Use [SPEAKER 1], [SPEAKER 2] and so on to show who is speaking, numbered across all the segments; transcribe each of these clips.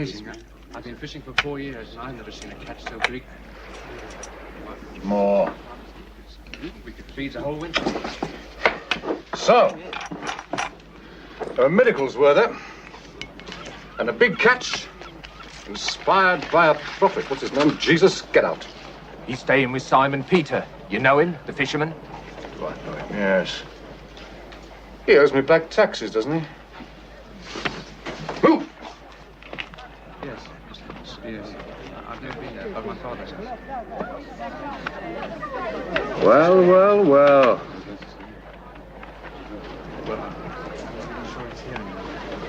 [SPEAKER 1] Amazing. I've been fishing for 4 years and I've never seen a catch so big.
[SPEAKER 2] More.
[SPEAKER 1] We could feed the whole winter.
[SPEAKER 2] So, there were miracles, were there? And a big catch inspired by a prophet. What's his name? Jesus? Get out.
[SPEAKER 3] He's staying with Simon Peter. You know him, the fisherman?
[SPEAKER 2] Do I know him? Yes. He owes me back taxes, doesn't he? Move!
[SPEAKER 1] Yes. I've never been there, but my father's house.
[SPEAKER 2] Well.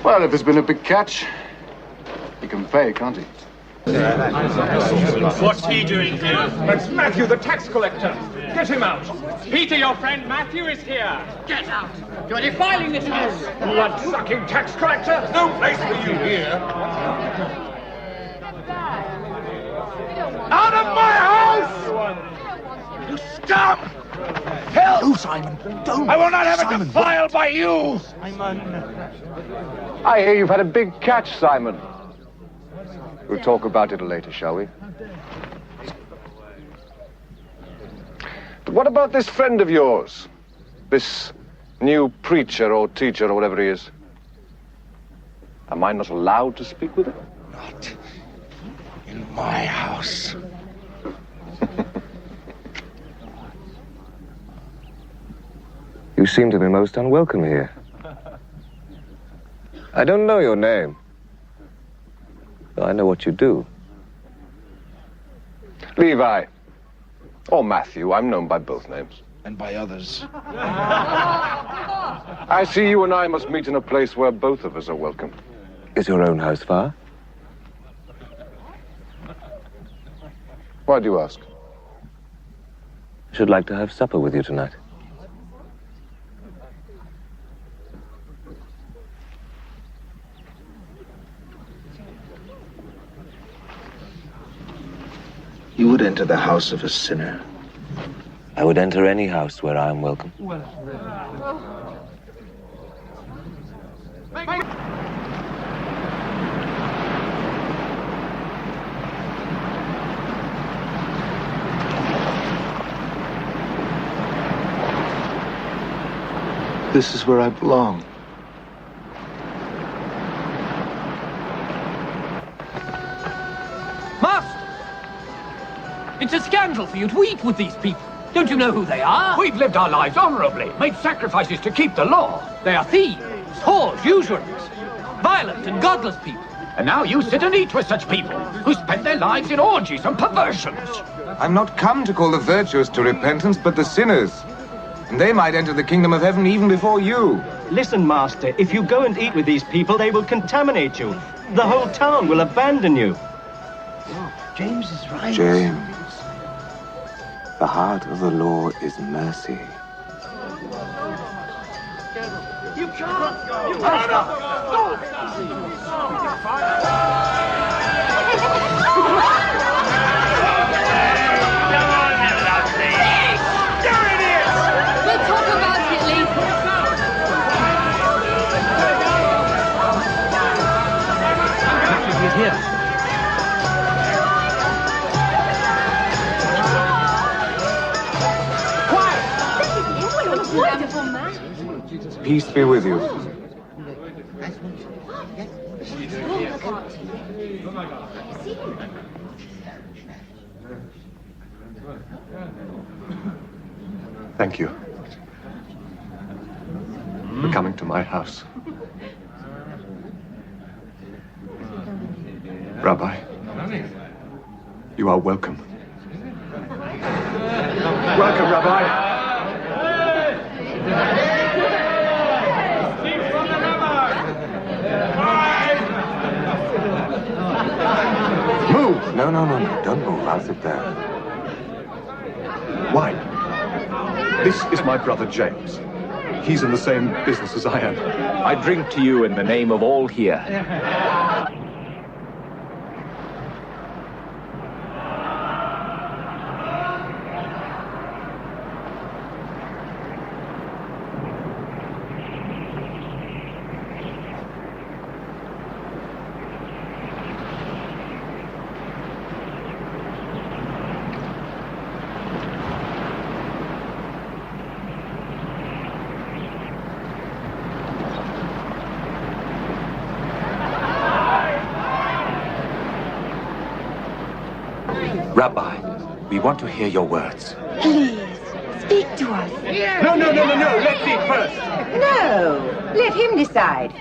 [SPEAKER 2] Well, if there's been a big catch, he can pay, can't he?
[SPEAKER 4] What's he doing here?
[SPEAKER 3] It's Matthew, the tax collector. Get him out. Peter, your friend Matthew is here.
[SPEAKER 4] Get out! You're defiling this house!
[SPEAKER 3] Blood-sucking tax collector.
[SPEAKER 4] No place for you here!
[SPEAKER 3] Out of my house!
[SPEAKER 4] You scum! Help!
[SPEAKER 3] No, Simon, don't.
[SPEAKER 4] I will not have it defiled by you!
[SPEAKER 2] I hear you've had a big catch, Simon. We'll talk about it later, shall we? But what about this friend of yours? This new preacher or teacher or whatever he is? Am I not allowed to speak with him?
[SPEAKER 4] Not in my house.
[SPEAKER 5] You seem to be most unwelcome here. I don't know your name, but I know what you do.
[SPEAKER 2] Levi. Or Matthew. I'm known by both names.
[SPEAKER 4] And by others.
[SPEAKER 2] I see you and I must meet in a place where both of us are welcome.
[SPEAKER 5] Is your own house far?
[SPEAKER 2] Why do you ask?
[SPEAKER 5] I should like to have supper with you tonight.
[SPEAKER 4] You would enter the house of a sinner.
[SPEAKER 5] I would enter any house where I am welcome.
[SPEAKER 4] This is where I belong.
[SPEAKER 6] Master! It's a scandal for you to eat with these people. Don't you know who they are?
[SPEAKER 3] We've lived our lives honorably, made sacrifices to keep the law.
[SPEAKER 6] They are thieves, whores, usurers, violent and godless people.
[SPEAKER 3] And now you sit and eat with such people who spend their lives in orgies and perversions.
[SPEAKER 7] I'm not come to call the virtuous to repentance, but the sinners. And they might enter the kingdom of heaven even before you.
[SPEAKER 8] Listen, Master, if you go and eat with these people, they will contaminate you. The whole town will abandon you.
[SPEAKER 4] James is right.
[SPEAKER 7] James, the heart of the law is mercy.
[SPEAKER 4] You can't! You can't!
[SPEAKER 9] We'll talk about it later.
[SPEAKER 6] He's here.
[SPEAKER 9] Wonderful man.
[SPEAKER 7] Peace be with you.
[SPEAKER 2] Thank you for coming to my house. Rabbi, you are welcome. Welcome, Rabbi. Move!
[SPEAKER 7] No. Don't move. I'll sit there.
[SPEAKER 2] Why? This is my brother James. He's in the same business as I am.
[SPEAKER 3] I drink to you in the name of all here.
[SPEAKER 10] Rabbi, we want to hear your words.
[SPEAKER 11] Please, speak to us.
[SPEAKER 3] No, let me first.
[SPEAKER 11] No, let him decide.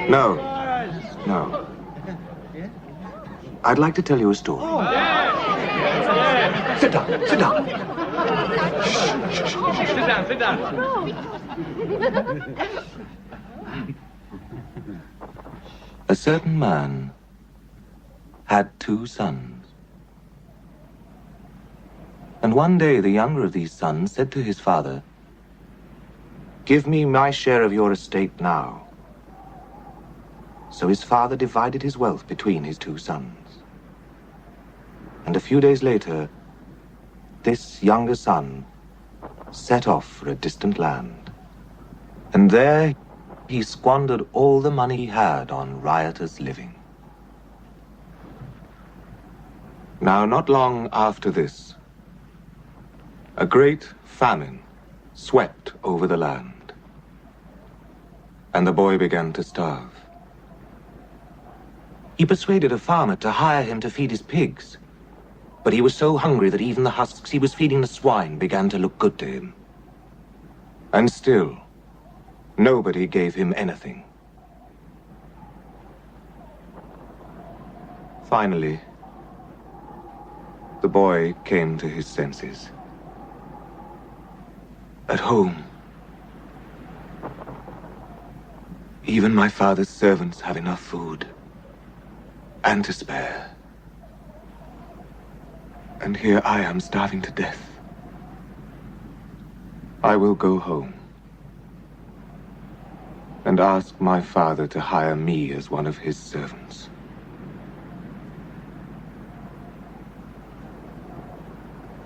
[SPEAKER 10] No. I'd like to tell you a story. Sit down.
[SPEAKER 3] Sit down.
[SPEAKER 10] A certain man had 2 sons. And one day the younger of these sons said to his father, "Give me my share of your estate now." So his father divided his wealth between his 2 sons. And a few days later, this younger son set off for a distant land. And there he squandered all the money he had on riotous living. Now, not long after this, a great famine swept over the land, and the boy began to starve. He persuaded a farmer to hire him to feed his pigs, but he was so hungry that even the husks he was feeding the swine began to look good to him. And still, nobody gave him anything. Finally, the boy came to his senses. At home, even my father's servants have enough food, and to spare. And here I am starving to death. I will go home and ask my father to hire me as one of his servants.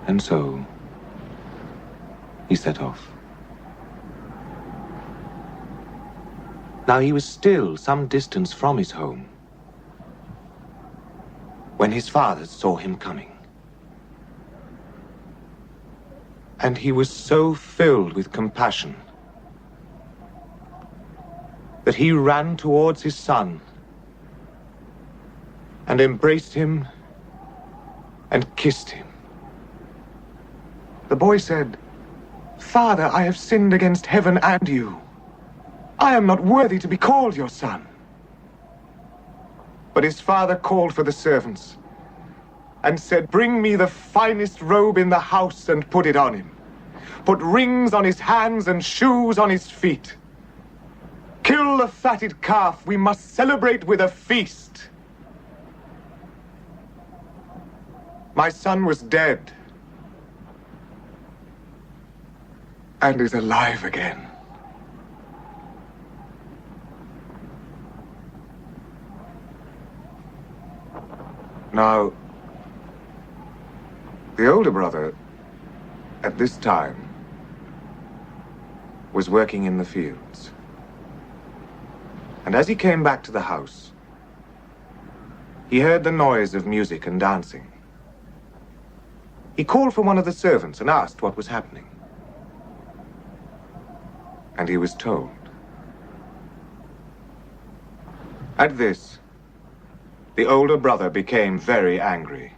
[SPEAKER 10] And so, he set off. Now he was still some distance from his home when his father saw him coming. And he was so filled with compassion that he ran towards his son and embraced him and kissed him. The boy said, "Father, I have sinned against heaven and you. I am not worthy to be called your son." But his father called for the servants and said, "Bring me the finest robe in the house and put it on him. Put rings on his hands and shoes on his feet. Kill the fatted calf. We must celebrate with a feast." My son was dead and is alive again. Now, the older brother, at this time, was working in the fields. And as he came back to the house, he heard the noise of music and dancing. He called for one of the servants and asked what was happening. And he was told. At this, the older brother became very angry,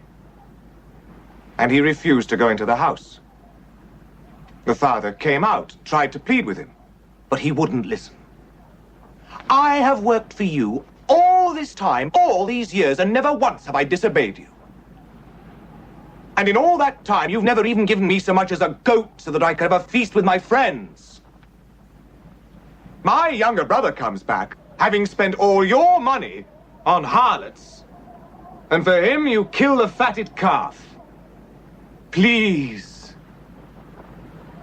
[SPEAKER 10] and he refused to go into the house. The father came out, tried to plead with him, but he wouldn't listen. "I have worked for you all this time, all these years, and never once have I disobeyed you. And in all that time, you've never even given me so much as a goat so that I could have a feast with my friends. My younger brother comes back, having spent all your money on harlots, and for him you kill the fatted calf. Please,"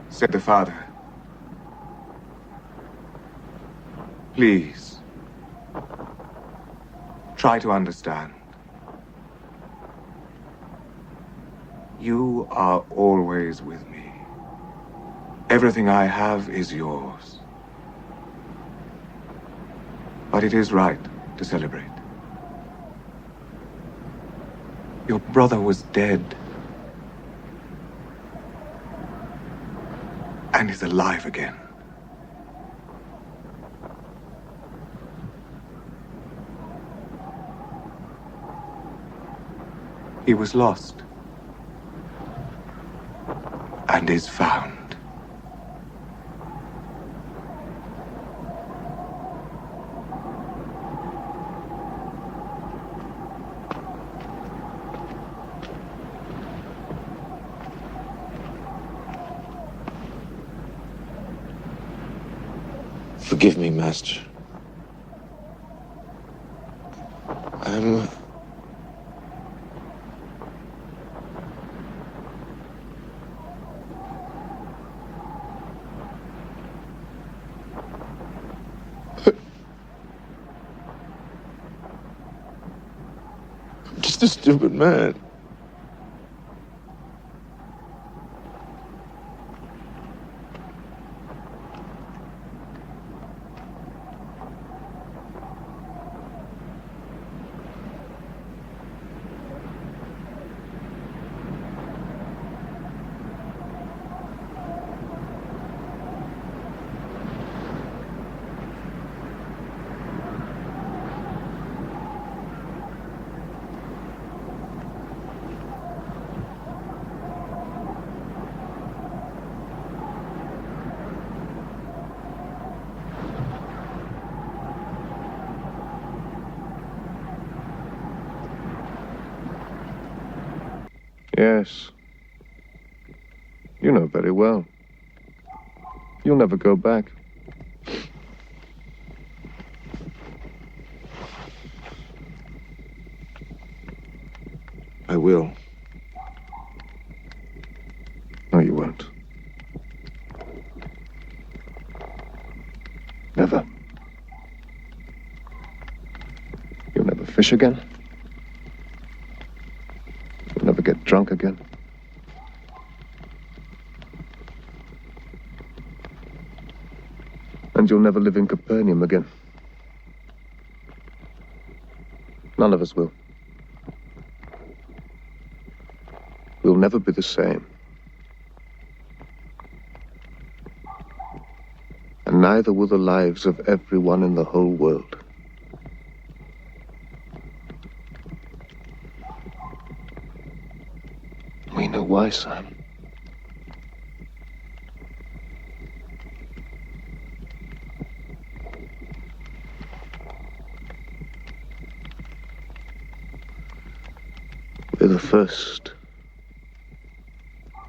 [SPEAKER 10] said the father, "please, try to understand. You are always with me. Everything I have is yours. But it is right to celebrate. Your brother was dead and is alive again. He was lost and is found.
[SPEAKER 12] Forgive me, Master. I'm... I'm just a stupid man.
[SPEAKER 5] Yes. You know very well. You'll never go back.
[SPEAKER 12] I will.
[SPEAKER 5] No, you won't. Never. You'll never fish again. You'll never get drunk again. And you'll never live in Capernaum again. None of us will. We'll never be the same. And neither will the lives of everyone in the whole world. We know why, Sam. We're the first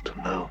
[SPEAKER 5] to know.